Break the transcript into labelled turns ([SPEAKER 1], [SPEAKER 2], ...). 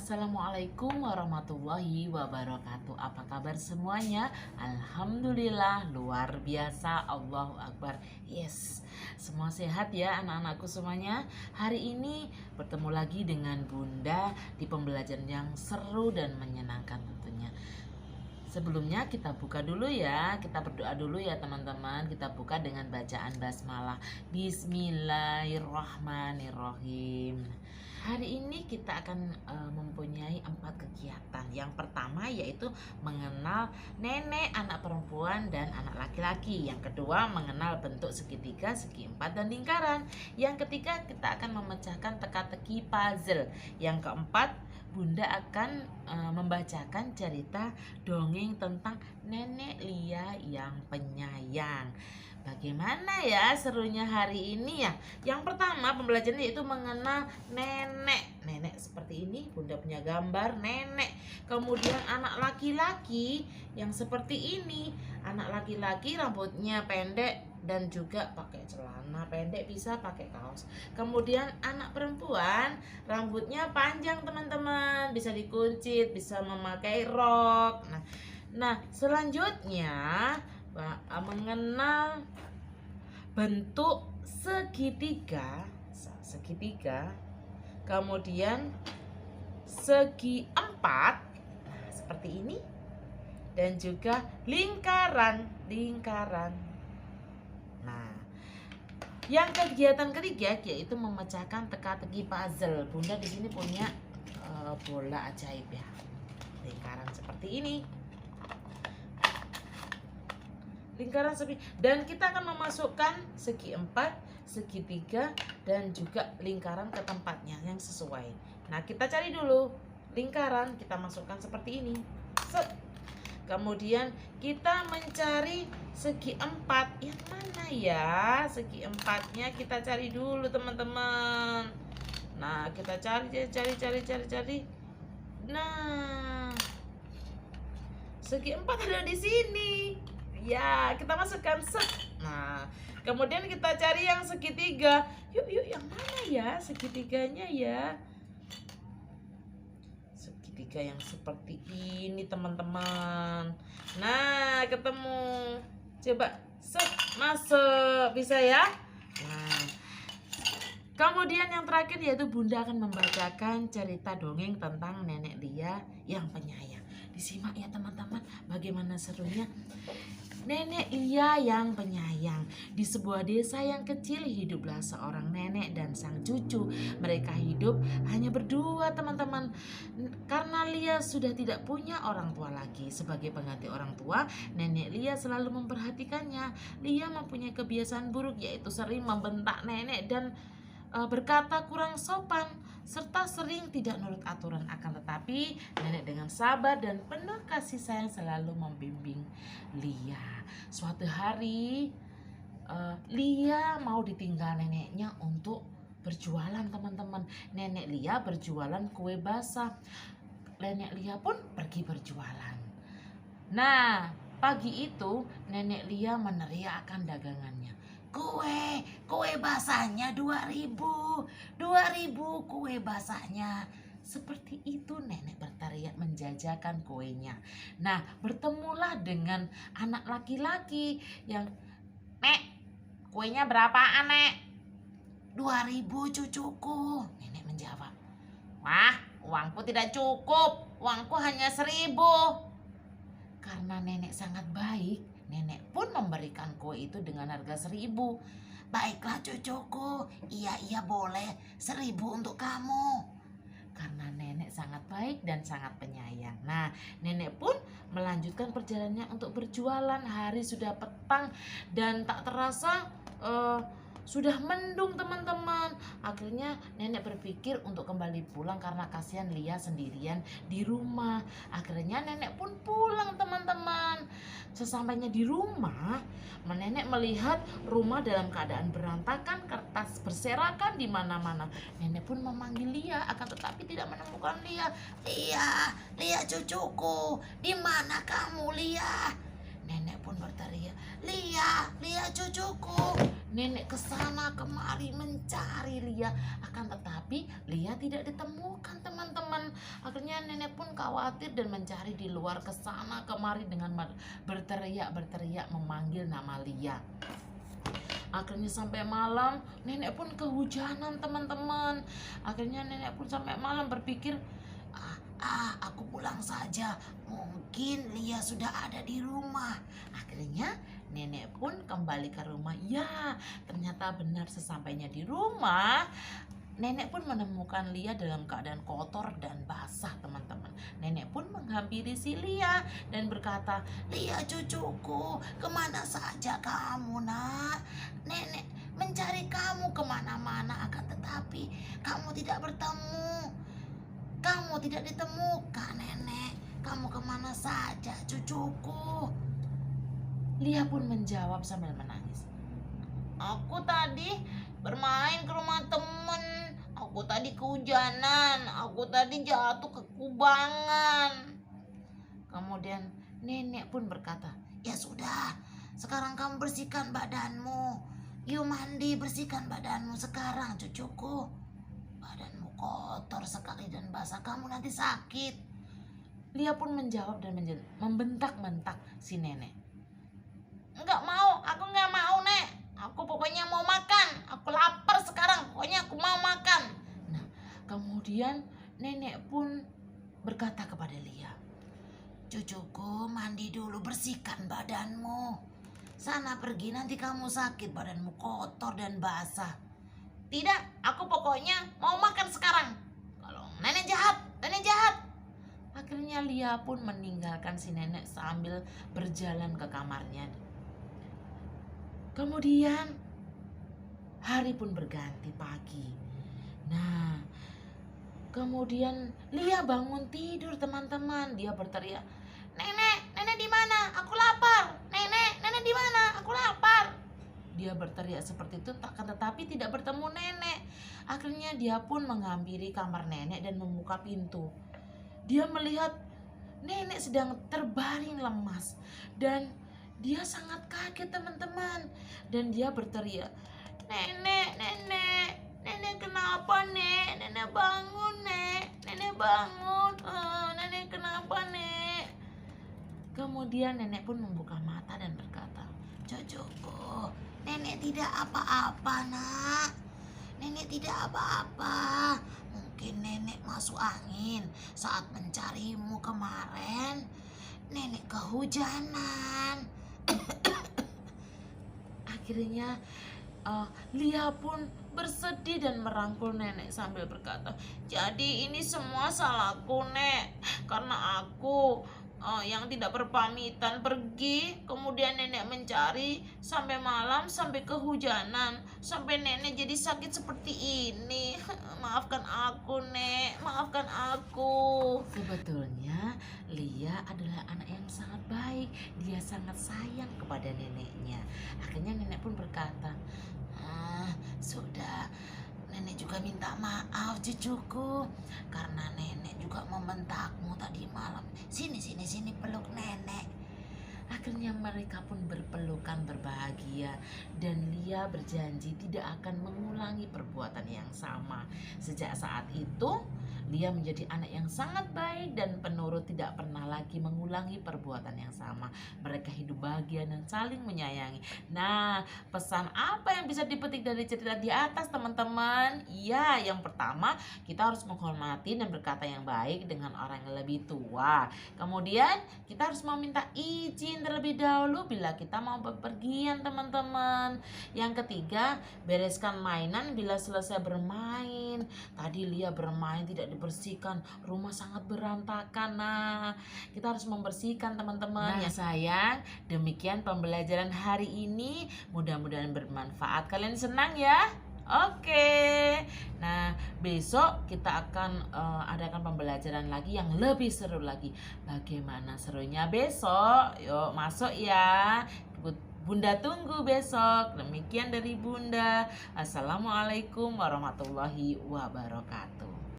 [SPEAKER 1] Assalamualaikum warahmatullahi wabarakatuh. Apa kabar semuanya? Alhamdulillah, luar biasa. Allahu Akbar. Yes, semua sehat ya anak-anakku semuanya. Hari ini bertemu lagi dengan Bunda di pembelajaran yang seru dan menyenangkan tentunya. Sebelumnya kita buka dulu ya, kita berdoa dulu ya teman-teman. Kita buka dengan bacaan basmalah. Bismillahirrahmanirrahim. Hari ini kita akan mempunyai 4 kegiatan. Yang pertama yaitu mengenal nenek, anak perempuan, dan anak laki-laki. Yang kedua mengenal bentuk segitiga, segi empat, dan lingkaran. Yang ketiga kita akan memecahkan teka-teki puzzle. Yang keempat Bunda akan membacakan cerita dongeng tentang Nenek Lia yang penyayang. Bagaimana ya serunya hari ini ya? Yang pertama pembelajaran yaitu mengenal nenek. Nenek seperti ini, Bunda punya gambar nenek. Kemudian anak laki-laki yang seperti ini. Anak laki-laki rambutnya pendek dan juga pakai celana pendek, bisa pakai kaos. Kemudian anak perempuan rambutnya panjang teman-teman, bisa dikuncit, bisa memakai rok. Nah selanjutnya mengenal bentuk segitiga, kemudian segi empat, seperti ini, dan juga lingkaran. Nah, yang kegiatan ketiga yaitu memecahkan teka-teki puzzle. Bunda di sini punya bola ajaib ya, lingkaran seperti ini. Lingkaran seperti, dan kita akan memasukkan segi empat, segitiga, dan juga lingkaran ke tempatnya yang sesuai. Nah, kita cari dulu lingkaran, kita masukkan seperti ini. Kemudian kita mencari segi empat. Yang mana ya segi empatnya? Kita cari dulu teman-teman. Nah, kita cari. Nah, segi empat ada di sini. Ya, kita masukkan Nah, kemudian kita cari yang segitiga. Yuk, yang mana ya segitiganya ya? Segitiga yang seperti ini, teman-teman. Nah, ketemu. Coba masuk, bisa ya? Nah, kemudian yang terakhir yaitu Bunda akan membacakan cerita dongeng tentang Nenek Lia yang penyayang. Disimak ya teman-teman, bagaimana serunya. Nenek Lia yang penyayang. Di sebuah desa yang kecil hiduplah seorang nenek dan sang cucu. Mereka hidup hanya berdua teman-teman. Karena Lia sudah tidak punya orang tua lagi. Sebagai pengganti orang tua, Nenek Lia selalu memperhatikannya. Lia mempunyai kebiasaan buruk yaitu sering membentak nenek dan berkata kurang sopan, serta sering tidak nurut aturan. Akan tetapi nenek dengan sabar dan penuh kasih sayang selalu membimbing Lia. Suatu hari Lia mau ditinggal neneknya untuk berjualan teman-teman. Nenek Lia berjualan kue basah. Nenek Lia pun pergi berjualan. Nah, pagi itu nenek Lia meneriakkan dagangannya. Kue basahnya 2.000 kue basahnya. Seperti itu nenek berteriak menjajakan kuenya. Nah, bertemulah dengan anak laki-laki yang, "Nek, kuenya berapaan, Nek?" 2.000 cucuku, nenek menjawab. "Wah, uangku tidak cukup, uangku hanya 1.000. Karena nenek sangat baik, nenek pun memberikan kue itu dengan harga 1.000. "Baiklah cucuku, iya boleh, 1.000 untuk kamu." Karena nenek sangat baik dan sangat penyayang. Nah, nenek pun melanjutkan perjalanannya untuk berjualan. Hari sudah petang dan tak terasa sudah mendung teman-teman. Akhirnya nenek berpikir untuk kembali pulang karena kasihan Lia sendirian di rumah. Akhirnya nenek pun pulang teman-teman. Sesampainya di rumah, nenek melihat rumah dalam keadaan berantakan, kertas berserakan di mana-mana. Nenek pun memanggil Lia, akan tetapi tidak menemukan Lia. Lia cucuku, di mana kamu Lia?" Nenek pun berteriak, Lia cucuku." Nenek kesana kemari mencari Lia, akan tetapi Lia tidak ditemukan teman-teman. Akhirnya nenek pun khawatir dan mencari di luar ke sana kemari dengan berteriak memanggil nama Lia. Akhirnya sampai malam nenek pun kehujanan teman-teman. Akhirnya nenek pun sampai malam berpikir, aku pulang saja, mungkin Lia sudah ada di rumah. Akhirnya nenek pun kembali ke rumah. Ya, ternyata benar, sesampainya di rumah nenek pun menemukan Lia dalam keadaan kotor dan basah teman-teman. Nenek pun menghampiri si Lia dan berkata, "Lia cucuku, kemana saja kamu nak? Nenek mencari kamu kemana-mana, akan tetapi kamu tidak bertemu. Kamu tidak ditemukan nenek. Kamu kemana saja cucuku?" Lia pun menjawab sambil menangis, "Aku tadi bermain ke rumah temen. Aku tadi kehujanan. Aku tadi jatuh ke kubangan." Kemudian nenek pun berkata, "Ya sudah, sekarang kamu bersihkan badanmu. Yuk mandi, bersihkan badanmu sekarang cucuku. Badanmu kotor sekali dan basah, kamu nanti sakit." Lia pun menjawab dan membentak-bentak si nenek. "Enggak mau, aku enggak mau nek. Aku pokoknya mau makan. Aku lapar sekarang, pokoknya aku mau makan." Nah, kemudian nenek pun berkata kepada Lia, "Cucuku, mandi dulu, bersihkan badanmu. Sana pergi, nanti kamu sakit, badanmu kotor dan basah." "Tidak, aku pokoknya mau makan sekarang. Kalau nenek jahat, nenek jahat." Akhirnya Lia pun meninggalkan si nenek sambil berjalan ke kamarnya. Kemudian hari pun berganti pagi. Nah, kemudian Lia bangun tidur teman-teman. Dia berteriak, "Nenek, nenek di mana? Aku lapar. Nenek, nenek di mana? Aku lapar." Dia berteriak seperti itu, tetapi tidak bertemu nenek. Akhirnya dia pun menghampiri kamar nenek dan membuka pintu. Dia melihat nenek sedang terbaring lemas dan dia sangat kaget teman-teman. Dan dia berteriak, "Nenek, nenek, nenek kenapa nek? Nenek bangun nek, nenek bangun, nenek kenapa nek?" Kemudian nenek pun membuka mata dan berkata, "Cucuku, nenek tidak apa-apa nak. Nenek tidak apa-apa. Mungkin nenek masuk angin saat mencarimu kemarin. Nenek kehujanan." Akhirnya Lia pun bersedih dan merangkul nenek sambil berkata, "Jadi ini semua salahku nek, karena aku yang tidak berpamitan pergi, kemudian nenek mencari sampai malam, sampai kehujanan, sampai nenek jadi sakit seperti ini. Maafkan aku nek, maafkan aku." Sebetulnya Lia adalah anak yang sangat baik. Dia sangat sayang kepada neneknya. Akhirnya nenek pun berkata, "Sudah, nenek juga minta maaf cucuku, karena nenek juga membentakmu tadi malam. Sini peluk nenek." Akhirnya mereka pun berpelukan berbahagia dan Lia berjanji tidak akan mengulangi perbuatan yang sama. Sejak saat itu Lia menjadi anak yang sangat baik dan penurut, tidak pernah lagi mengulangi perbuatan yang sama. Mereka hidup bahagia dan saling menyayangi. Nah, pesan apa yang bisa dipetik dari cerita di atas teman-teman? Ya, yang pertama, kita harus menghormati dan berkata yang baik dengan orang yang lebih tua. Kemudian kita harus meminta izin terlebih dahulu bila kita mau bepergian teman-teman. Yang ketiga, bereskan mainan bila selesai bermain. Tadi Lia bermain tidak dibersihkan, rumah sangat berantakan. Nah, kita harus membersihkan teman-teman. Ya sayang, demikian pembelajaran hari ini, mudah-mudahan bermanfaat. Kalian senang ya? Oke. Nah, besok kita akan adakan pembelajaran lagi yang lebih seru lagi. Bagaimana serunya besok? Yuk masuk ya. Bunda tunggu besok. Demikian dari Bunda. Assalamualaikum warahmatullahi wabarakatuh.